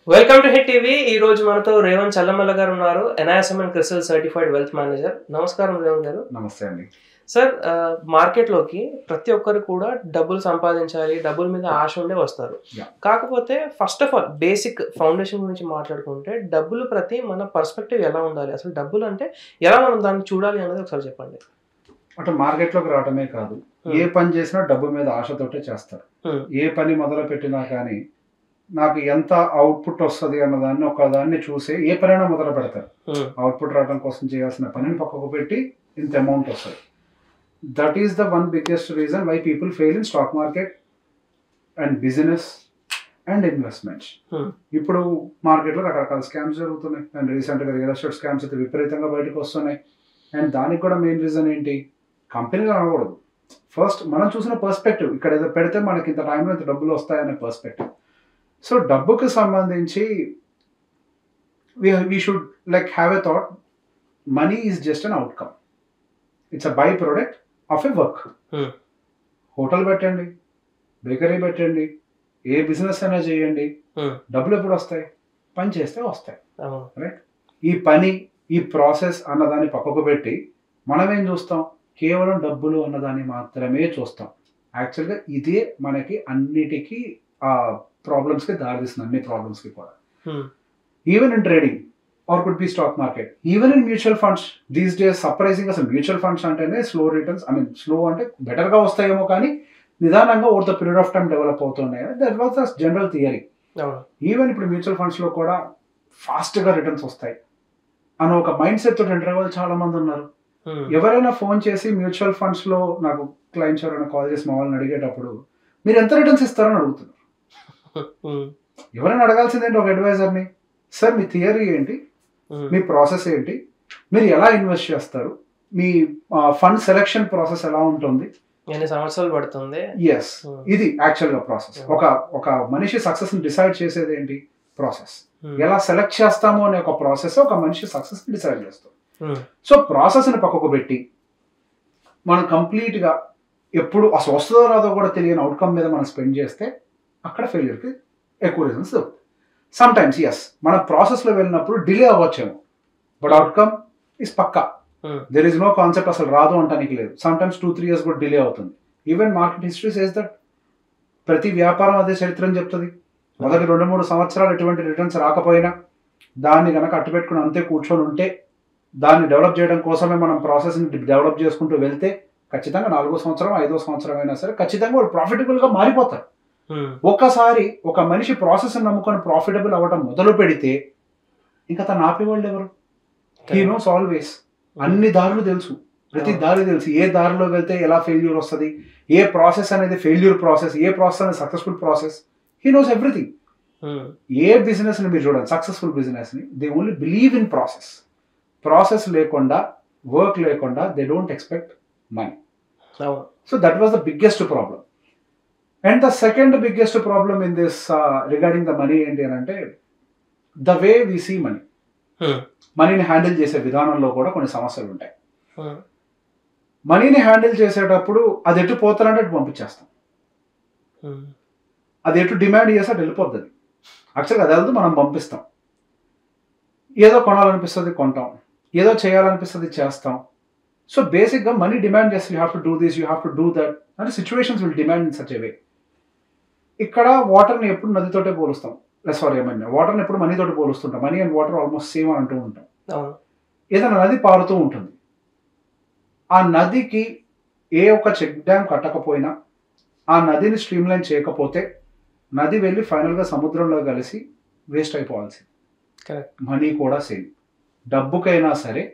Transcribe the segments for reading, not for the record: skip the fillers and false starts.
Welcome to hit TV. ఈ రోజు మనతో రేవంత్ చల్లమల్ల గారు ఉన్నారు, NISM and crystal certified wealth manager. నమస్కారం రేవంత్ గారు. నమస్తే అండి సార్, మార్కెట్లోకి ప్రతి ఒక్కరు కూడా డబ్బులు సంపాదించాలి, డబ్బుల మీద ఆశ ఉండే వస్తారు. కాకపోతే first of all basic foundation గురించి మాట్లాడుకుంటే డబ్బులు ప్రతి మన పర్స్పెక్టివ్ ఎలా ఉండాలి, అసలు డబ్బులు అంటే ఎలా మనం దాన్ని చూడాలి అనేది ఒకసారి చెప్పండి. అంటే మార్కెట్లోకి రావటమే కాదు, ఏ పని చేసినా డబ్బు మీద ఆశతోటే చేస్తారు. ఏ పని మొదలు పెట్టినా కానీ నాకు ఎంత అవుట్పుట్ వస్తుంది అన్నదాన్ని ఒకదాన్ని చూసి ఏ పనైనా మొదలు పెడతారు. అవుట్పుట్ రావడం కోసం చేయాల్సిన పనిని పక్కకు పెట్టి ఇంత అమౌంట్ వస్తుంది. That is the one biggest reason why people fail in stock market and business and investments. ఇప్పుడు మార్కెట్లో రకరకాల స్కామ్స్ జరుగుతున్నాయి అండ్ రీసెంట్గా రియల్ ఎస్టేట్ స్కామ్స్ అయితే విపరీతంగా బయటకు వస్తున్నాయి. అండ్ దానికి కూడా మెయిన్ రీజన్ ఏంటి, కంపెనీలు అనకూడదు, ఫస్ట్ మనం చూసిన పర్స్పెక్టివ్. ఇక్కడ ఏదో పెడితే మనకి ఇంత టైంలో ఇంత డబ్బులు వస్తాయనే పర్స్పెక్టివ్. సో డబ్బుకి సంబంధించి we should like have a thought, money is just an outcome, it's a by product of a work. Hotel పెట్టండి, బేకరీ పెట్టండి, ఏ బిజినెస్ అయినా చేయండి, డబ్బులు ఎప్పుడు వస్తాయి? పని చేస్తే వస్తాయి, రైట్? ఈ పని, ఈ ప్రాసెస్ అన్నదాన్ని పక్కకు పెట్టి మనం ఏం చూస్తాం, కేవలం డబ్బులు అన్నదాన్ని మాత్రమే చూస్తాం. యాక్చువల్గా ఇదే మనకి అన్నిటికీ ప్రాబ్లమ్స్కి దారితీస్తుంది, అన్ని ప్రాబ్లమ్స్కి కూడా. Even in trading or could be stock market, even in mutual funds these days. Surprising, అసలు మ్యూచువల్ ఫండ్స్ అంటేనే slow returns, I mean slow అంటే బెటర్గా వస్తాయేమో కానీ నిదానంగా over the period of time develop అవుతున్నాయి. That was the general theory. Even ఇప్పుడు mutual ఫండ్స్లో కూడా ఫాస్ట్గా రిటర్న్స్ వస్తాయి అని ఒక మైండ్ సెట్ తోటి ఎంటర్ అవ్వాలి చాలా మంది ఉన్నారు. ఎవరైనా ఫోన్ చేసి మ్యూచువల్ ఫండ్స్లో నాకు క్లయింట్స్ ఎవరైనా కాల్ చేసి మా వాళ్ళని అడిగేటప్పుడు మీరు ఎంత రిటర్న్స్ ఇస్తారని అడుగుతున్నారు. ఎవరైనా అడగాల్సింది ఏంటి, ఒక అడ్వైజర్ని, సార్ మీ థియరీ ఏంటి, మీ ప్రాసెస్ ఏంటి, మీరు ఎలా ఇన్వెస్ట్ చేస్తారు, మీ ఫండ్ సెలెక్షన్ ప్రాసెస్ ఎలా ఉంటుంది, ఎన్ని సంవత్సరాలు పడుతుంది. ఎస్, ఇది యాక్చువల్గా ప్రాసెస్. ఒక మనిషి సక్సెస్ ని డిసైడ్ చేసేది ఏంటి, ప్రాసెస్. ఎలా సెలెక్ట్ చేస్తాము అనే ఒక ప్రాసెస్ ఒక మనిషి సక్సెస్ ని డిసైడ్ చేస్తాం. సో ప్రాసెస్ ని పక్కకు పెట్టి మనం కంప్లీట్ గా ఎప్పుడు అసలు వస్తుందో రాదో కూడా తెలియని అవుట్కమ్ మీద మనం స్పెండ్ చేస్తే అక్కడ ఫెయిల్యూర్కి ఎక్కువ రీజన్స్ దొరుకుతాయి. సమ్ టైమ్స్ ఎస్, మన ప్రాసెస్లో వెళ్ళినప్పుడు డిలే అవ్వచ్చేమో, బట్ అవుట్కమ్ ఇస్ పక్కా. దెర్ ఇస్ నో కాన్సెప్ట్ అసలు రాదు అంటానికి లేదు. సమ్ టైమ్స్ 2-3 years కూడా డిలే అవుతుంది. Even market history says that. ప్రతి వ్యాపారం అదే చరిత్రని చెప్తుంది. మొదటి 2-3 సంవత్సరాలు ఎటువంటి రిటర్న్స్ రాకపోయినా దాన్ని కనుక అట్టుపెట్టుకుని అంతే కూర్చొని ఉంటే, దాన్ని డెవలప్ చేయడం కోసమే మనం ప్రాసెస్ని డెవలప్ చేసుకుంటూ వెళ్తే ఖచ్చితంగా 4వ సంవత్సరం 5వ సంవత్సరం అయినా సరే ఖచ్చితంగా వాళ్ళు ప్రాఫిటబుల్గా మారిపోతారు. ఒక్కసారి ఒక మనిషి ప్రాసెస్ నమ్ముకొని ప్రాఫిటబుల్ అవ్వడం మొదలు పెడితే ఇంకా తను ఆపేవాళ్ళు ఎవరు? He knows always. అన్ని దారులు తెలుసు, ప్రతి దారి తెలుసు, ఏ దారిలో వెళ్తే ఎలా ఫెయిల్యూర్ వస్తుంది, ఏ ప్రాసెస్ అనేది ఫెయిల్యూర్ ప్రాసెస్, ఏ ప్రాసెస్ అనేది successful process. He knows everything. ఏ బిజినెస్ ని మీరు చూడండి, సక్సెస్ఫుల్ బిజినెస్ ని, they only believe in process. Process లేకుండా, వర్క్ లేకుండా they don't expect money. So that was the biggest problem. And the second biggest problem in this regarding the money ఏంటి అని అంటే, the way we see money. మనీని handle చేసే విధానంలో కూడా కొన్ని సమస్యలు ఉంటాయి. మనీని హ్యాండిల్ చేసేటప్పుడు అది ఎటు పోతారంటే అటు పంపించేస్తాం, అది ఎటు డిమాండ్ చేస్తే అటు వెళ్ళిపోతుంది. యాక్చువల్గా అది వెళ్తూ మనం పంపిస్తాం. ఏదో కొనాలనిపిస్తుంది కొంటాం, ఏదో చేయాలనిపిస్తుంది చేస్తాం. సో బేసిక్గా మనీ డిమాండ్ చేస్తే you have to do this, you have to do that, అంటే situations will demand in such a way. ఇక్కడ వాటర్ని ఎప్పుడు నదితోటే పోలుస్తాం, వాటర్ని ఎప్పుడు మనీతోటి పోలుస్తుంటాం. Money and water almost same అని అంటూ ఉంటాం. ఏదైనా నది పారుతూ ఉంటుంది, ఆ నదికి ఏ ఒక్క చెక్ డ్యామ్ కట్టకపోయినా, ఆ నదిని స్ట్రీమ్లైన్ చేయకపోతే నది వెళ్ళి ఫైనల్గా సముద్రంలో కలిసి వేస్ట్ అయిపోవాల్సింది. మనీ కూడా సేమ్. డబ్బుకైనా సరే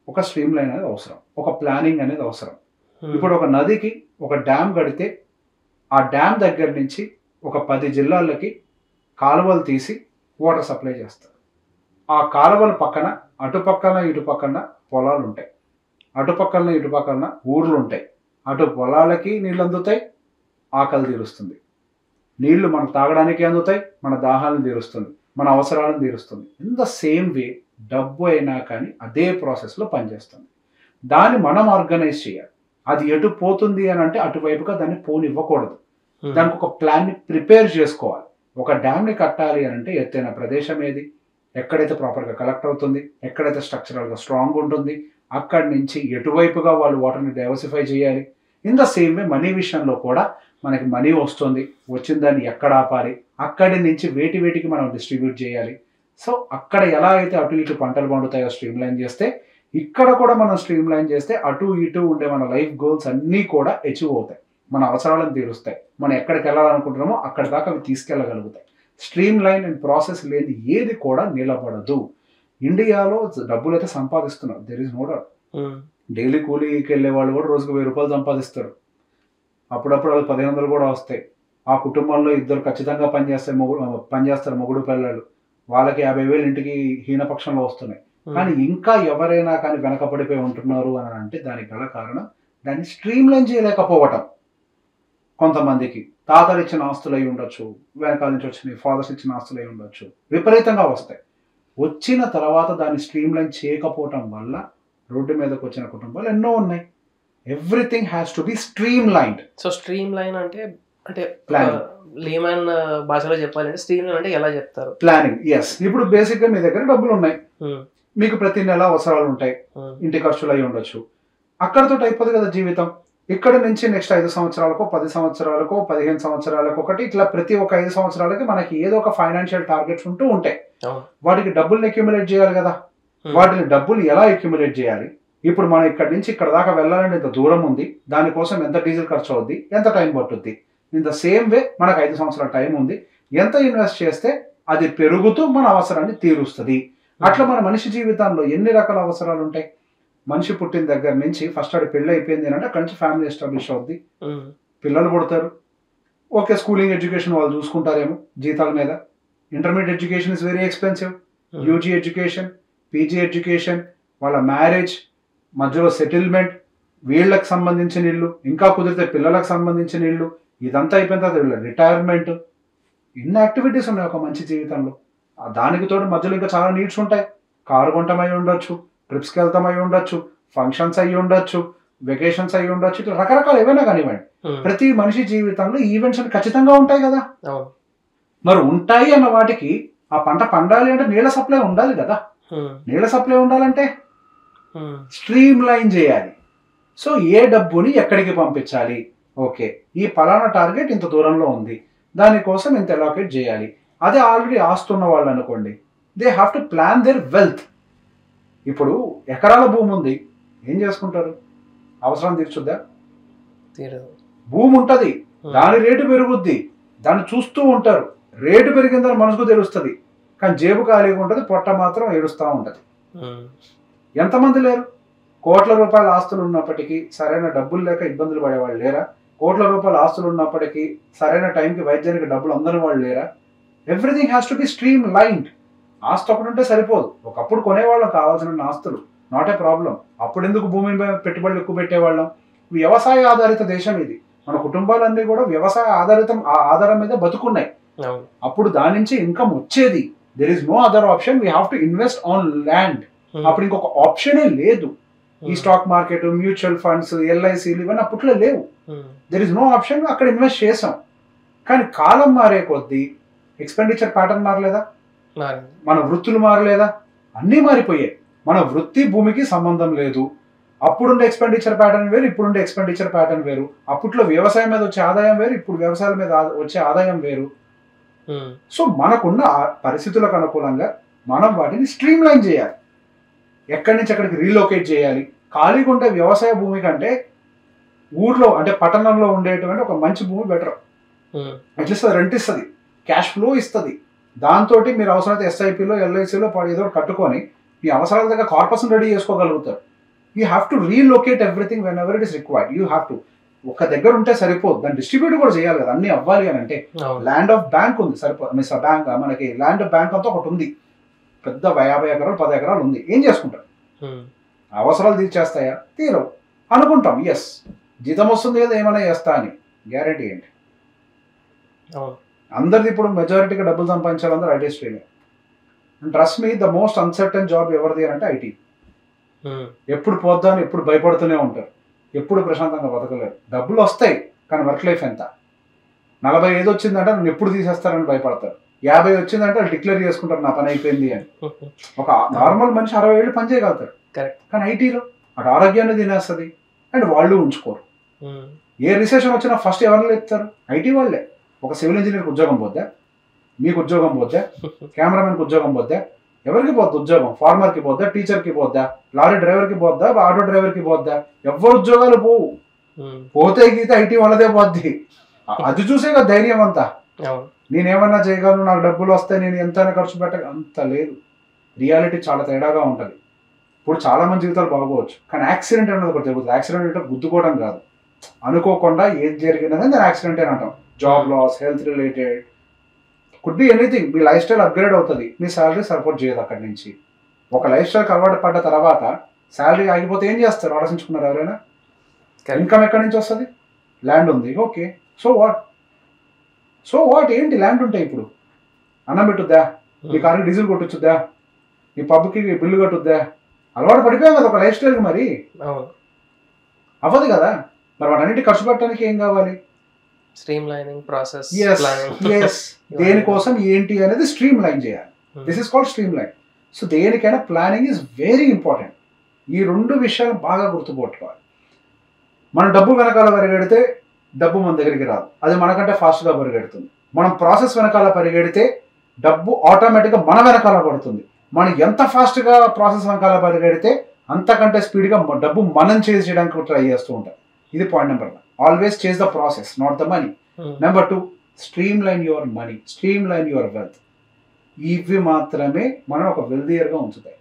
ఒక స్ట్రీమ్ లైన్ అనేది అవసరం, ఒక ప్లానింగ్ అనేది అవసరం. ఇప్పుడు ఒక నదికి ఒక డ్యామ్ కడితే ఆ డ్యామ్ దగ్గర నుంచి ఒక 10 జిల్లాలకి కాలువలు తీసి వాటర్ సప్లై చేస్తారు. ఆ కాలువల పక్కన అటుపక్కన ఇటుపక్కన పొలాలు ఉంటాయి, అటుపక్కన ఇటుపక్కన ఊర్లు ఉంటాయి. అటు పొలాలకి నీళ్ళు అందుతాయి, ఆకలి తీరుస్తుంది. నీళ్లు మనకు తాగడానికి అందుతాయి, మన దాహాలను తీరుస్తుంది, మన అవసరాలను తీరుస్తుంది. ఇన్ ద సేమ్ వే డబ్బు అయినా కానీ అదే ప్రాసెస్లో పనిచేస్తుంది. దాన్ని మనం ఆర్గనైజ్ చేయాలి. అది ఎటు పోతుంది అని అంటే అటువైపుగా దాన్ని పోనివ్వకూడదు. దానికి ఒక ప్లాన్ని ప్రిపేర్ చేసుకోవాలి. ఒక డ్యామ్ని కట్టాలి అని అంటే ఎత్తైన ప్రదేశం ఏది, ఎక్కడైతే ప్రాపర్గా కలెక్ట్ అవుతుంది, ఎక్కడైతే స్ట్రక్చరల్గా స్ట్రాంగ్ ఉంటుంది, అక్కడి నుంచి ఎటువైపుగా వాళ్ళు వాటర్ని డైవర్సిఫై చేయాలి. In the same way money విషయంలో కూడా మనకి మనీ వస్తుంది, వచ్చిన దాన్ని ఎక్కడ ఆపాలి, అక్కడి నుంచి వేటికి మనం డిస్ట్రిబ్యూట్ చేయాలి. సో అక్కడ ఎలా అయితే అటు ఇటు పంటలు పండుతాయో స్ట్రీమ్ లైన్ చేస్తే, ఇక్కడ కూడా మనం స్ట్రీమ్ లైన్ చేస్తే అటు ఇటు ఉండే మన లైఫ్ గోల్స్ అన్నీ కూడా అచీవ్ అవుతాయి, మన అవసరాలను తీరుస్తాయి, మనం ఎక్కడికి వెళ్ళాలనుకుంటున్నామో అక్కడి దాకా అవి తీసుకెళ్ళగలుగుతాయి. స్ట్రీమ్ లైన్ అండ్ ప్రాసెస్ లేని ఏది కూడా నిలబడదు. ఇండియాలో డబ్బులు అయితే సంపాదిస్తున్నారు, there is no doubt. Daily కూలీకి వెళ్ళే వాళ్ళు కూడా రోజుకు 1000 రూపాయలు సంపాదిస్తారు, అప్పుడప్పుడు వాళ్ళు 1500 కూడా వస్తాయి. ఆ కుటుంబంలో ఇద్దరు ఖచ్చితంగా పనిచేస్తారు మొగుడు పిల్లలు, వాళ్ళకి 50,000 ఇంటికి హీనపక్షంలో వస్తున్నాయి. కానీ ఇంకా ఎవరైనా కానీ వెనకబడిపోయి ఉంటున్నారు అని అంటే దానికి గల కారణం దాన్ని స్ట్రీమ్ లైన్ చేయలేకపోవటం. కొంతమందికి తాతలు ఇచ్చిన ఆస్తులు అయి ఉండొచ్చు, వెనకాల నుంచి వచ్చిన ఫాదర్స్ ఇచ్చిన ఆస్తులు అయి ఉండొచ్చు, విపరీతంగా వస్తాయి. వచ్చిన తర్వాత దాన్ని స్ట్రీమ్ లైన్ చేయకపోవటం వల్ల రోడ్డు మీదకి వచ్చిన కుటుంబాలు ఎన్నో ఉన్నాయి. Everything has to be stream lined. So stream line అంటే లేమన్ భాషలో చెప్పాలంటే స్ట్రీమ్ లైన్ అంటే ఎలా చెప్తారు? ప్లానింగ్. ఎస్. ఇప్పుడు బేసిక్ గా మీ దగ్గర డబ్బులు ఉన్నాయి, మీకు ప్రతి నెల అవసరాలు ఉంటాయి, ఇంటి ఖర్చులు అయి ఉండొచ్చు, అక్కడతో అయిపోదు కదా జీవితం. ఇక్కడ నుంచి నెక్స్ట్ 5 సంవత్సరాలకో 10 సంవత్సరాలకో 15 సంవత్సరాలకు ఒకటి ఇట్లా ప్రతి ఒక్క 5 సంవత్సరాలకి మనకి ఏదో ఒక ఫైనాన్షియల్ టార్గెట్స్ ఉంటూ ఉంటాయి. వాటికి డబ్బుల్ని అక్యుములేట్ చేయాలి కదా. వాటిని డబ్బులు ఎలా అక్యుములేట్ చేయాలి? ఇప్పుడు మనం ఇక్కడ నుంచి ఇక్కడ దాకా వెళ్ళాలంటే ఇంత దూరం ఉంది, దానికోసం ఎంత డీజిల్ ఖర్చు అవుద్ది, ఎంత టైం పట్టుద్ది. ఇన్ ద సేమ్ వే మనకు 5 సంవత్సరాల టైం ఉంది, ఎంత ఇన్వెస్ట్ చేస్తే అది పెరుగుతూ మన అవసరాన్ని తీరుస్తుంది. అట్లా మన మనిషి జీవితంలో ఎన్ని రకాల అవసరాలు ఉంటాయి. మనిషి పుట్టిన దగ్గర నుంచి ఫస్ట్ ఆడి పెళ్ళి అయిపోయింది అంటే అక్కడి నుంచి ఫ్యామిలీ ఎస్టాబ్లిష్ అవుద్ది, పిల్లలు పుడతారు, ఓకే స్కూలింగ్ ఎడ్యుకేషన్ వాళ్ళు చూసుకుంటారేమో జీతాల మీద. Intermediate education is very expensive, UG education, PG education, వాళ్ళ మ్యారేజ్, మధ్యలో సెటిల్మెంట్, వీళ్ళకి సంబంధించిన ఇల్లు, ఇంకా కుదిరితే పిల్లలకు సంబంధించిన ఇల్లు, ఇదంతా అయిపోయిన తర్వాత వీళ్ళ రిటైర్మెంట్, ఇన్ని యాక్టివిటీస్ ఉన్నాయి ఒక మంచి జీవితంలో. దానికి తోడు మధ్యలో ఇంకా చాలా నీడ్స్ ఉంటాయి. కారు కొంటమై ఉండొచ్చు, ట్రిప్స్కి వెళ్తామై ఉండొచ్చు, ఫంక్షన్స్ అయ్యి ఉండొచ్చు, వెకేషన్స్ అయ్యి ఉండొచ్చు, ఇట్లా రకరకాలు ఏవైనా కానివ్వండి. ప్రతి మనిషి జీవితంలో ఈవెంట్స్ అని ఖచ్చితంగా ఉంటాయి కదా. మరి ఉంటాయి అన్న వాటికి ఆ పంట పండాలి అంటే నీళ్ళ సప్లై ఉండాలి కదా. నీళ్ళ సప్లై ఉండాలంటే స్ట్రీమ్ లైన్ చేయాలి. సో ఏ డబ్బుని ఎక్కడికి పంపించాలి, ఓకే ఈ పలానా టార్గెట్ ఇంత దూరంలో ఉంది, దానికోసం ఇంత అలొకేట్ చేయాలి. అదే ఆల్రెడీ ఆస్తున్న వాళ్ళు అనుకోండి, they have to plan there wealth. ఇప్పుడు ఎకరాల భూమి ఉంది, ఏం చేసుకుంటారు? అవసరం తీర్చుద్దా? భూమి ఉంటుంది, దాని రేటు పెరుగుద్ది, దాన్ని చూస్తూ ఉంటారు, రేటు పెరిగిందని మనసుకు తెలుస్తుంది, కానీ జేబు ఖాళీగా ఉంటుంది, పొట్ట మాత్రం ఏడుస్తూ ఉంటుంది. ఎంతమంది లేరు? కోట్ల రూపాయల ఆస్తులు ఉన్నప్పటికీ సరైన డబ్బులు లేక ఇబ్బందులు పడేవాళ్ళు లేరా? కోట్ల రూపాయల ఆస్తులు ఉన్నప్పటికీ సరైన టైంకి వైద్యానికి డబ్బులు అందని వాళ్ళు లేరా? Everything has to be stream lined. ఆస్తి ఒకటి ఉంటే సరిపోదు. ఒకప్పుడు కొనేవాళ్ళం కావాల్సిన ఆస్తులు, నాట్ ఏ ప్రాబ్లం. అప్పుడు ఎందుకు భూమి పెట్టుబడులు ఎక్కువ పెట్టేవాళ్ళం? వ్యవసాయ ఆధారిత దేశం ఇది. మన కుటుంబాలన్నీ కూడా వ్యవసాయ ఆధారం మీద బతుకున్నాయి. అప్పుడు దాని నుంచి ఇన్కమ్ వచ్చేది. There is no other option, we have to invest on land. అప్పుడు ఇంకొక ఆప్షనే లేదు. ఈ స్టాక్ మార్కెట్, మ్యూచువల్ ఫండ్స్, ఎల్ఐసీలు ఇవన్నీ అప్పట్లో లేవు. దెర్ ఇస్ నో ఆప్షన్, అక్కడ ఇన్వెస్ట్ చేసాం. కానీ కాలం మారే కొద్దీ ఎక్స్పెండిచర్ ప్యాటర్న్ మారలేదా? మన వృత్తులు మారలేదా? అన్నీ మారిపోయాయి. మన వృత్తి భూమికి సంబంధం లేదు. అప్పుడుండే ఎక్స్పెండిచర్ ప్యాటర్న్ వేరు, ఇప్పుడుండే ఎక్స్పెండిచర్ ప్యాటర్న్ వేరు. అప్పట్లో వ్యవసాయం మీద వచ్చే ఆదాయం వేరు, ఇప్పుడు వ్యవసాయం మీద వచ్చే ఆదాయం వేరు. సో మనకున్న పరిస్థితులకు అనుకూలంగా మనం వాటిని స్ట్రీమ్ లైన్ చేయాలి. ఎక్కడి నుంచి ఎక్కడికి రీలొకేట్ చేయాలి. ఖాళీగా ఉండే వ్యవసాయ భూమి కంటే ఊర్లో అంటే పట్టణంలో ఉండేటువంటి ఒక మంచి భూమి బెటర్. అట్లీస్ట్ అది రెంట్ ఇస్తుంది, క్యాష్ ఫ్లో ఇస్తుంది. దాంతో మీరు అవసరమైతే ఎస్ఐపిలో ఎల్ఐసిలో ఏదో కట్టుకొని మీ అవసరాల దగ్గర కార్పొరేషన్ రెడీ చేసుకోగలుగుతారు. You have to relocate everything when ever it is required. You have to. ఒక దగ్గర ఉంటే సరిపోదు, దాన్ని డిస్ట్రిబ్యూట్ కూడా చేయాలి కదా. అన్ని అవ్వాలి అని అంటే ల్యాండ్ ఆఫ్ బ్యాంక్ ఉంది, సరిపోదు. మిస్ బ్యాంక్ మనకి ల్యాండ్ ఆఫ్ బ్యాంక్ అంతా ఒకటి ఉంది, పెద్ద 50 ఎకరాలు 10 ఎకరాలు ఉంది. ఏం చేసుకుంటారు? అవసరాలు తీర్చేస్తాయా? తీరవు. అనుకుంటాం ఎస్ జీతం వస్తుంది కదా ఏమైనా చేస్తా అని. గ్యారెంటీ ఏంటి? అందరిది ఇప్పుడు మెజారిటీగా డబ్బులు సంపాదించాలి అందరూ ఐటీ స్ట్రీమే. And trust me, the most uncertain job ఎవరిది అంటే ఐటీ. ఎప్పుడు పోద్దామని ఎప్పుడు భయపడుతూనే ఉంటారు, ఎప్పుడు ప్రశాంతంగా బతకలేరు. డబ్బులు వస్తాయి కానీ వర్క్ లైఫ్ ఎంత? 45 వచ్చిందంటే నన్ను ఎప్పుడు తీసేస్తారని భయపడతారు. 50 వచ్చిందంటే వాళ్ళు డిక్లేర్ చేసుకుంటారు నా పని అయిపోయింది అని. ఒక నార్మల్ మనిషి 60 ఏళ్ళు పని చేయగలుగుతారు. కానీ ఐటీలో అటు ఆరోగ్యాన్ని తినేస్తుంది అండ్ వాళ్ళు ఉంచుకోరు. ఏ రిసెషన్ వచ్చినా ఫస్ట్ ఎవరిని లేపుతారు? ఐటీ వాళ్ళే. ఒక సివిల్ ఇంజనీర్కి ఉద్యోగం పోద్దా, మీకు ఉద్యోగం పోద్దా, కెమెరామెన్కి ఉద్యోగం పోద్దా, ఎవరికి పోద్దా ఉద్యోగం? ఫార్మర్కి పోద్దా, టీచర్కి పోద్దా, లారీ డ్రైవర్కి పోద్దా, ఆటో డ్రైవర్కి పోద్దా? ఎవరు ఉద్యోగాలు పోవు. పోతే గీత ఐటీ వాళ్ళదే పోద్ది. అది చూసే కదా ధైర్యం అంతా. నేనేమన్నా చేయగలను, నాకు డబ్బులు వస్తాయి, నేను ఎంతైనా ఖర్చు పెట్టక, అంత లేదు. రియాలిటీ చాలా తేడాగా ఉంటుంది. ఇప్పుడు చాలా మంది జీవితాలు బాగోవచ్చు, కానీ యాక్సిడెంట్ అనేది ఒకటి జరుగుతుంది. యాక్సిడెంట్ అంటే గుద్దుకోవడం కాదు, అనుకోకుండా ఏది జరిగినది నేను యాక్సిడెంట్ అని అంటాం. Job loss, health related, could be anything. మీ లైఫ్ స్టైల్ అప్గ్రేడ్ అవుతుంది, మీ శాలరీ సపోర్ట్ చేయదు. అక్కడి నుంచి ఒక లైఫ్ స్టైల్కి అలవాటు పడ్డ తర్వాత శాలరీ ఆగిపోతే ఏం చేస్తారు? ఆలోచించుకున్నారు ఎవరైనా? ఇన్కమ్ ఎక్కడి నుంచి వస్తుంది? ల్యాండ్ ఉంది, ఓకే. సో వాట్ ఏంటి ల్యాండ్ ఉంటాయి? ఇప్పుడు అన్నం పెట్టుద్దా, మీ కార్కి డీజిల్ కొట్టొచ్చుద్దా, మీ పబ్కి బిల్లు కట్టుద్దా? అలవాటు పడిపోయాం కదా ఒక లైఫ్ స్టైల్కి, మరి అవ్వదు కదా. మరి వాటన్నిటి ఖర్చు పెట్టడానికి ఏం కావాలి? Stream lining process. దేనికోసం ఏంటి అనేది స్ట్రీమ్ లైన్ చేయాలి. This is called stream line. So దేనికైనా ప్లానింగ్ ఈజ్ వెరీ ఇంపార్టెంట్. ఈ 2 విషయాలు బాగా గుర్తుపెట్టుకోవాలి. మనం డబ్బు వెనకాల పరిగెడితే డబ్బు మన దగ్గరికి రాదు, అది మనకంటే ఫాస్ట్గా పరిగెడుతుంది. మనం ప్రాసెస్ వెనకాల పరిగెడితే డబ్బు ఆటోమేటిక్గా మన వెనకాల పడుతుంది. మనం ఎంత ఫాస్ట్గా ప్రాసెస్ వెనకాల పరిగెడితే అంతకంటే స్పీడ్గా డబ్బు మనం చేజ్ చేయడానికి ట్రై చేస్తూ ఉంటాం. ఇది point number 1. Always chase the process, not the money. Number 2, stream line your money, stream line your wealth. ఇవి మాత్రమే మనం ఒక వెల్దియర్గా ఉంచుతాయి,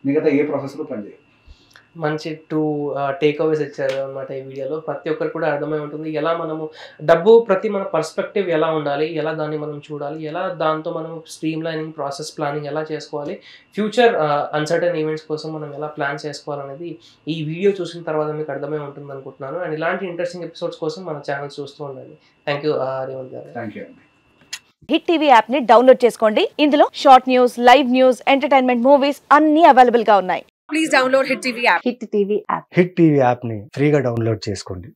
మిగతా ఏ ప్రాసెస్లో పనిచేయాలి. మంచి 2 టేక్ అవేస్ ఇచ్చారు అనమాట ఈ వీడియోలో. ప్రతి ఒక్కరు కూడా అర్థమై ఉంటుంది ఎలా మనము డబ్బు ప్రతి మన పర్స్పెక్టివ్ ఎలా ఉండాలి, ఎలా దాన్ని మనం చూడాలి, ఎలా దాంతో మనం స్ట్రీమ్ లైనింగ్ ప్రాసెస్ ప్లానింగ్ ఎలా చేసుకోవాలి, ఫ్యూచర్ అన్సర్టన్ ఈవెంట్స్ కోసం మనం ఎలా ప్లాన్ చేసుకోవాలనేది ఈ వీడియో చూసిన తర్వాత మీకు అర్థమై ఉంటుంది అనుకుంటున్నాను. అండ్ ఇలాంటి ఇంట్రెస్టింగ్ ఎపిసోడ్స్ కోసం మన ఛానల్ చూస్తూ ఉండండి. థ్యాంక్ యూ రేవంత్ గారు. Thank you. Hit TV app ని డౌన్లోడ్ చేసుకోండి. ఇందులో short news, live news, entertainment movies అన్ని అవైలబుల్ గా ఉన్నాయి. Please download hit TV app. Hit TV app ని ఫ్రీగా డౌన్లోడ్ చేసుకోండి.